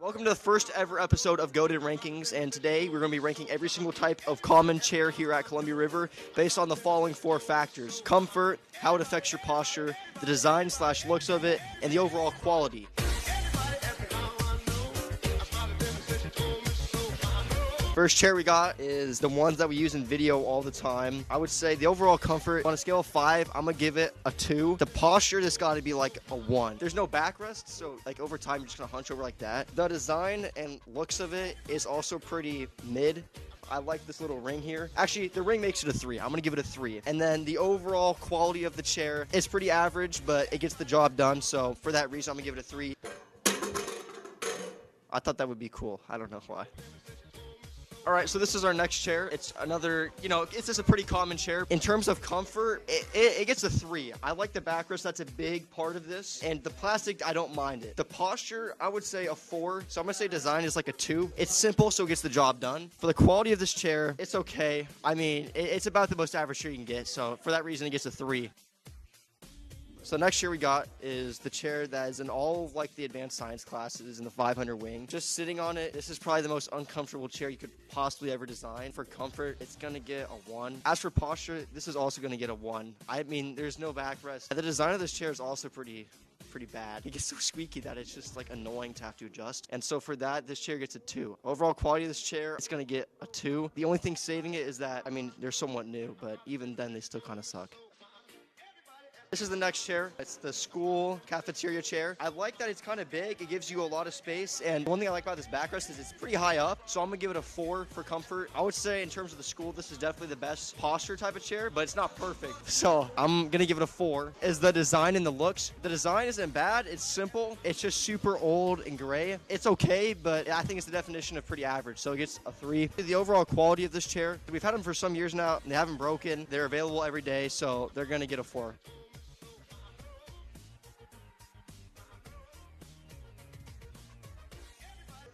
Welcome to the first ever episode of Goated Rankings, and today we're going to be ranking every single type of common chair here at Columbia River based on the following 4 factors: comfort, how it affects your posture, the design/looks of it, and the overall quality. First chair we got is the ones that we use in video all the time. I would say the overall comfort, on a scale of 5, I'm gonna give it a 2. The posture, this got to be like a 1. There's no backrest, so like over time you're just gonna hunch over like that. The design and looks of it is also pretty mid. I like this little ring here. Actually, the ring makes it a 3. I'm gonna give it a 3. And then the overall quality of the chair is pretty average, but it gets the job done. So for that reason, I'm gonna give it a 3. I thought that would be cool. I don't know why. All right, so this is our next chair. It's another, it's just a pretty common chair. In terms of comfort, it gets a 3. I like the backrest. That's a big part of this. And the plastic, I don't mind it. The posture, I would say a 4. So I'm going to say design is like a 2. It's simple, so it gets the job done. For the quality of this chair, it's okay. I mean, it's about the most average chair you can get. So for that reason, it gets a 3. So next chair we got is the chair that is in all of like the advanced science classes in the 500 wing. Just sitting on it, this is probably the most uncomfortable chair you could possibly ever design. For comfort, it's gonna get a 1. As for posture, this is also gonna get a 1. I mean, there's no backrest. The design of this chair is also pretty bad. It gets so squeaky that it's just like annoying to have to adjust. And so for that, this chair gets a 2. Overall quality of this chair, it's gonna get a 2. The only thing saving it is that, I mean, they're somewhat new, but even then they still kind of suck. This is the next chair. It's the school cafeteria chair. I like that it's kind of big. It gives you a lot of space. And one thing I like about this backrest is it's pretty high up. So I'm going to give it a 4 for comfort. I would say in terms of the school, this is definitely the best posture type of chair, but it's not perfect. So I'm going to give it a 4. Is the design and the looks. The design isn't bad. It's simple. It's just super old and gray. It's okay, but I think it's the definition of pretty average. So it gets a 3. The overall quality of this chair, we've had them for some years now. And they haven't broken. They're available every day. So they're going to get a 4.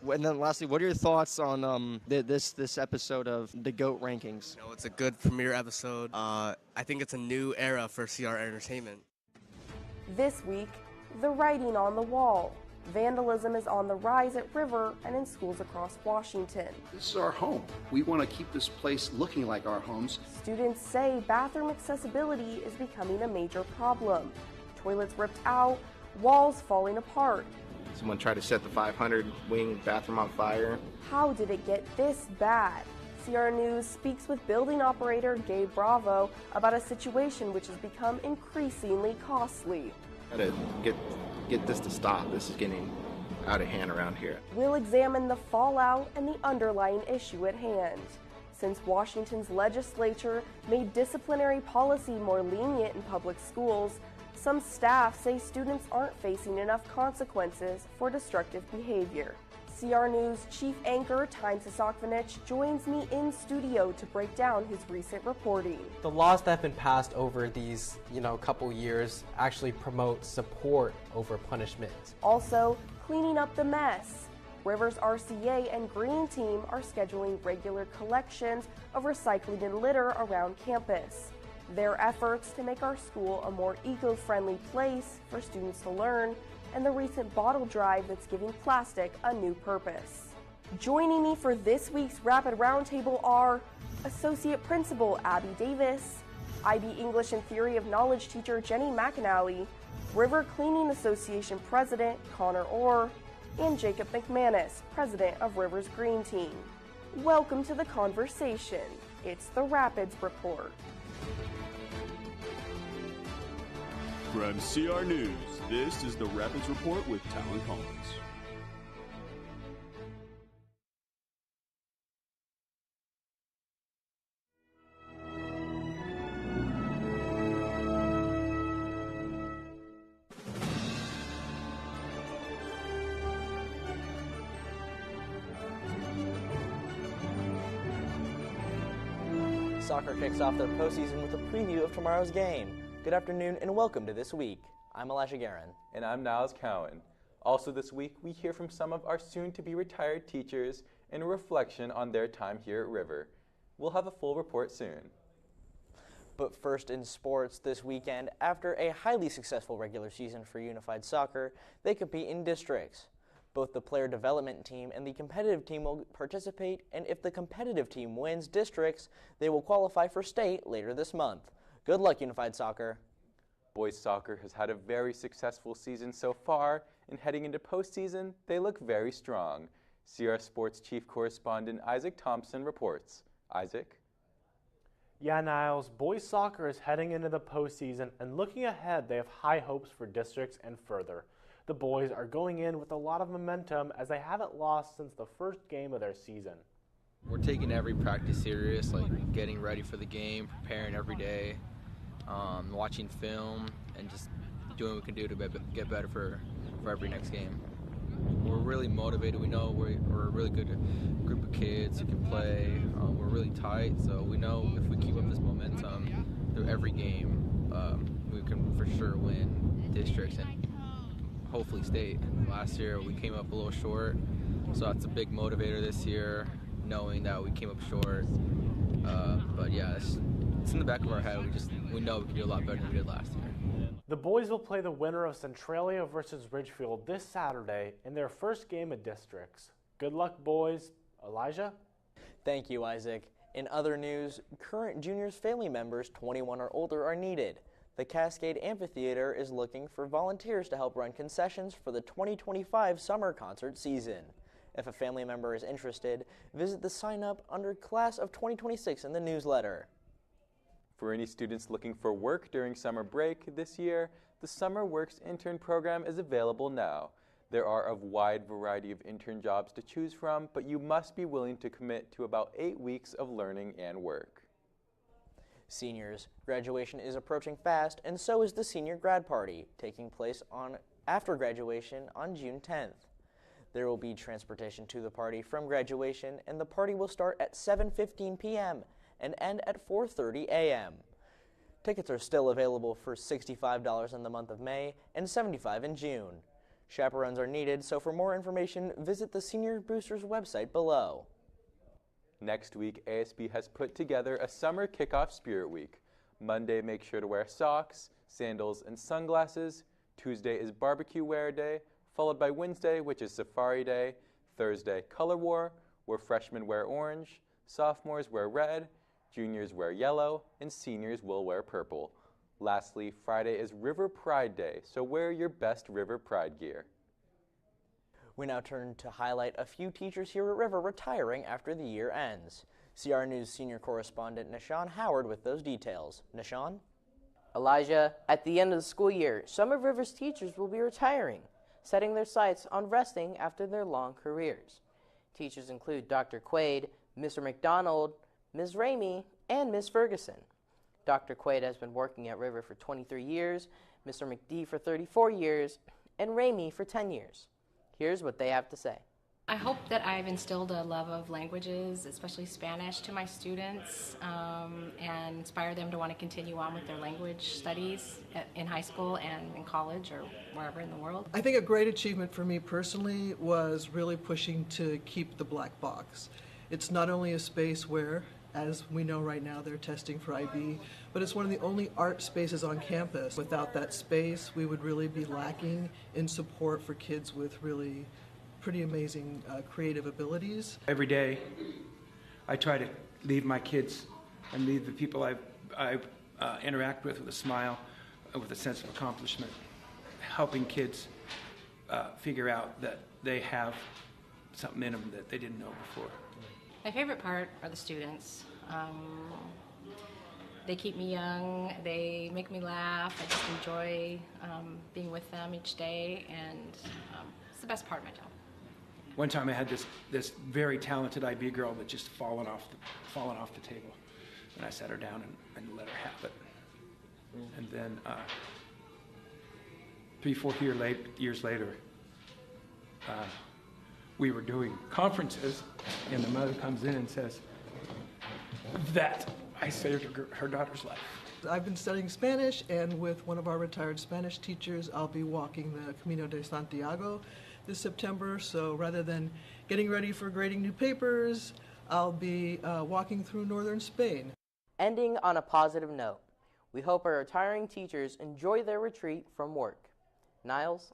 And then lastly, what are your thoughts on this episode of the GOAT Rankings? It's a good premiere episode. I think it's a new era for CR Entertainment. This week, the writing on the wall. Vandalism is on the rise at River and in schools across Washington. This is our home. We want to keep this place looking like our homes. Students say bathroom accessibility is becoming a major problem. Toilets ripped out, walls falling apart. Someone tried to set the 500 wing bathroom on fire. How did it get this bad? CR News speaks with building operator Gabe Bravo about a situation which has become increasingly costly. Gotta get this to stop. This is getting out of hand around here. We'll examine the fallout and the underlying issue at hand. Since Washington's legislature made disciplinary policy more lenient in public schools, some staff say students aren't facing enough consequences for destructive behavior. CR News chief anchor Time Sasakvanich joins me in studio to break down his recent reporting. The laws that have been passed over these, couple years actually promote support over punishment. Also, cleaning up the mess. Rivers RCA and Green Team are scheduling regular collections of recycling and litter around campus. Their efforts to make our school a more eco-friendly place for students to learn, and the recent bottle drive that's giving plastic a new purpose. Joining me for this week's Rapid Roundtable are Associate Principal Abby Davis, IB English and Theory of Knowledge teacher Jenny McAnally, River Cleaning Association President Connor Orr, and Jacob McManus, President of River's Green Team. Welcome to the conversation. It's the Rapids Report. From CR News, this is the Rapids Report with Talon Collins. Soccer kicks off their postseason with a preview of tomorrow's game. Good afternoon and welcome to This Week. I'm Elijah Guerin. And I'm Niles Cowan. Also this week, we hear from some of our soon-to-be retired teachers in a reflection on their time here at River. We'll have a full report soon. But first in sports this weekend, after a highly successful regular season for Unified Soccer, they compete in districts. Both the player development team and the competitive team will participate, and if the competitive team wins districts, they will qualify for state later this month. Good luck, Unified Soccer. Boys soccer has had a very successful season so far, and heading into postseason, they look very strong. CR Sports Chief Correspondent Isaac Thompson reports. Isaac? Yeah, Niles, boys soccer is heading into the postseason, and looking ahead, they have high hopes for districts and further. The boys are going in with a lot of momentum as they haven't lost since the first game of their season. We're taking every practice serious, like getting ready for the game, preparing every day, watching film, and just doing what we can do to get better for every next game. We're really motivated. We know we're a really good group of kids who can play. We're really tight, so we know if we keep up this momentum through every game, we can for sure win districts and hopefully state. Last year we came up a little short, so that's a big motivator this year, knowing that we came up short. But yeah, it's in the back of our head. We know we can do a lot better than we did last year. The boys will play the winner of Centralia versus Ridgefield this Saturday in their first game of districts. Good luck, boys. Elijah? Thank you, Isaac. In other news, current juniors family members 21 or older are needed. The Cascade Amphitheater is looking for volunteers to help run concessions for the 2025 summer concert season. If a family member is interested, visit the sign up under Class of 2026 in the newsletter. For any students looking for work during summer break this year, the Summer Works intern program is available now. There are a wide variety of intern jobs to choose from, but you must be willing to commit to about 8 weeks of learning and work. Seniors, graduation is approaching fast, and so is the senior grad party, taking place after graduation on June 10th. There will be transportation to the party from graduation, and the party will start at 7:15 p.m. and end at 4:30 a.m. Tickets are still available for $65 in the month of May and $75 in June. Chaperones are needed, so for more information, visit the Senior Boosters website below. Next week, ASB has put together a summer kickoff spirit week. Monday, make sure to wear socks, sandals, and sunglasses. Tuesday is barbecue wear day, followed by Wednesday, which is safari day. Thursday, color war, where freshmen wear orange, sophomores wear red, juniors wear yellow, and seniors will wear purple. Lastly, Friday is River Pride Day, so wear your best River Pride gear. We now turn to highlight a few teachers here at River retiring after the year ends. CR News senior correspondent Nishan Howard with those details. Nishan? Elijah, at the end of the school year, some of River's teachers will be retiring, setting their sights on resting after their long careers. Teachers include Dr. Quaid, Mr. McDonald, Ms. Ramey, and Ms. Ferguson. Dr. Quaid has been working at River for 23 years, Mr. McD for 34 years, and Ramey for 10 years. Here's what they have to say. I hope that I've instilled a love of languages, especially Spanish, to my students and inspire them to want to continue on with their language studies in high school and in college or wherever in the world. I think a great achievement for me personally was really pushing to keep the black box. It's not only a space where, as we know right now, they're testing for IB, but it's one of the only art spaces on campus. Without that space, we would really be lacking in support for kids with really pretty amazing creative abilities. Every day, I try to leave my kids and leave the people I interact with a smile, with a sense of accomplishment, helping kids figure out that they have something in them that they didn't know before. My favorite part are the students. They keep me young, they make me laugh, I just enjoy being with them each day, and it's the best part of my job. One time I had this very talented IB girl that just fallen off the table, and I sat her down and let her have it. And then 3-4 years later, we were doing conferences, and the mother comes in and says, "That I saved her daughter's life. I've been studying Spanish, and with one of our retired Spanish teachers, I'll be walking the Camino de Santiago this September. So rather than getting ready for grading new papers, I'll be walking through northern Spain. Ending on a positive note, we hope our retiring teachers enjoy their retreat from work. Niles?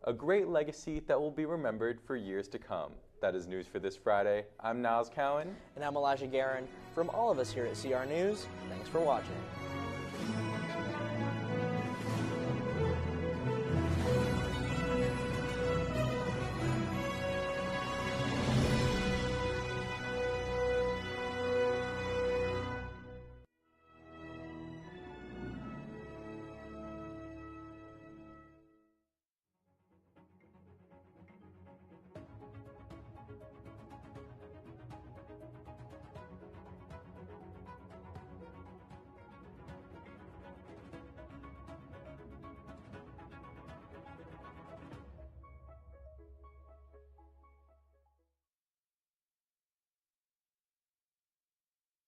A great legacy that will be remembered for years to come. That is news for this Friday. I'm Niles Cowan. And I'm Elijah Guerin. From all of us here at CR News, thanks for watching.